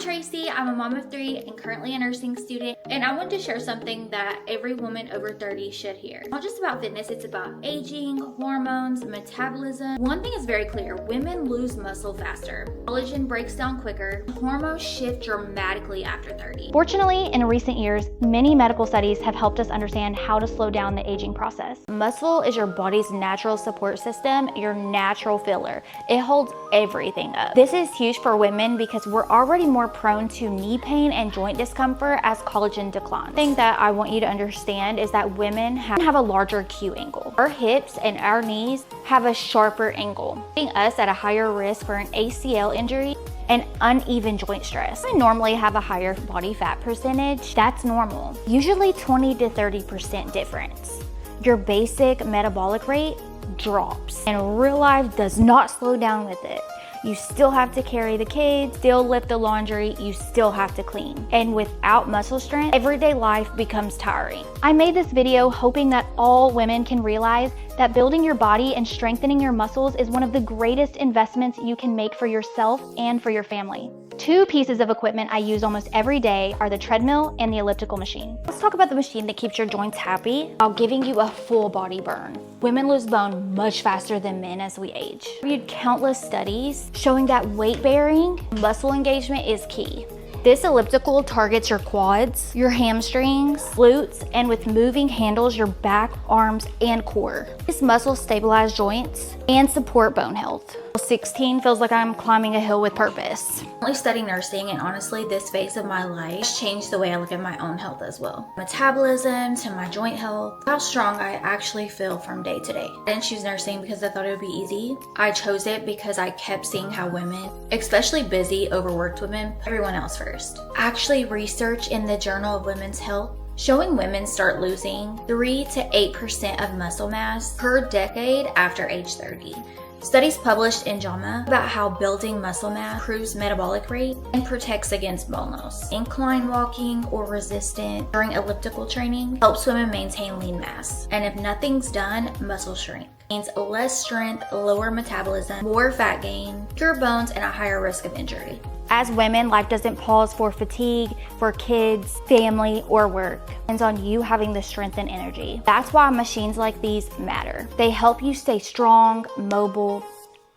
Tracy, I'm a mom of 3 and currently a nursing student, and I wanted to share something that every woman over 30 should hear. Not just about fitness, it's about aging, hormones, metabolism. One thing is very clear, women lose muscle faster, collagen breaks down quicker, hormones shift dramatically after 30. Fortunately, in recent years, many medical studies have helped us understand how to slow down the aging process. Muscle is your body's natural support system, your natural filler. It holds everything up. This is huge for women because we're already more prone to knee pain and joint discomfort as collagen declines. The thing that I want you to understand is that women have a larger Q angle. Our hips and our knees have a sharper angle, putting us at a higher risk for an ACL injury and uneven joint stress. I normally have a higher body fat percentage. That's normal. Usually 20 to 30% difference. Your basic metabolic rate drops, and real life does not slow down with it. You still have to carry the kids, still lift the laundry, you still have to clean. And without muscle strength, everyday life becomes tiring. I made this video hoping that all women can realize that building your body and strengthening your muscles is one of the greatest investments you can make for yourself and for your family. 2 pieces of equipment I use almost every day are the treadmill and the elliptical machine. Let's talk about the machine that keeps your joints happy while giving you a full body burn. Women lose bone much faster than men as we age. I read countless studies showing that weight bearing, muscle engagement is key. This elliptical targets your quads, your hamstrings, glutes, and with moving handles, your back, arms, and core. These muscles stabilize joints and support bone health. 16 feels like I'm climbing a hill with purpose. I'm only studying nursing, and honestly, this phase of my life has changed the way I look at my own health as well. Metabolism to my joint health, how strong I actually feel from day to day. I didn't choose nursing because I thought it would be easy. I chose it because I kept seeing how women, especially busy, overworked women, put everyone else first. Actually, research in the Journal of Women's Health showing women start losing 3 to 8% of muscle mass per decade after age 30. Studies published in JAMA about how building muscle mass improves metabolic rate and protects against bone loss. Incline walking or resistant during elliptical training helps women maintain lean mass. And if nothing's done, muscle shrink. Means less strength, lower metabolism, more fat gain, weaker bones, and a higher risk of injury. As women, life doesn't pause for fatigue, for kids, family, or work. It depends on you having the strength and energy. That's why machines like these matter. They help you stay strong, mobile,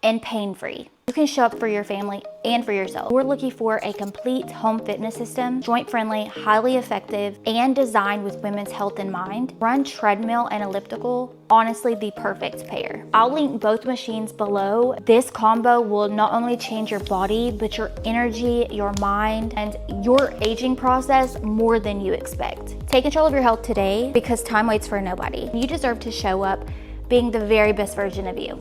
and pain-free. You can show up for your family and for yourself. We're looking for a complete home fitness system, joint-friendly, highly effective, and designed with women's health in mind. Run treadmill and elliptical, honestly the perfect pair. I'll link both machines below. This combo will not only change your body, but your energy, your mind, and your aging process more than you expect. Take control of your health today because time waits for nobody. You deserve to show up being the very best version of you.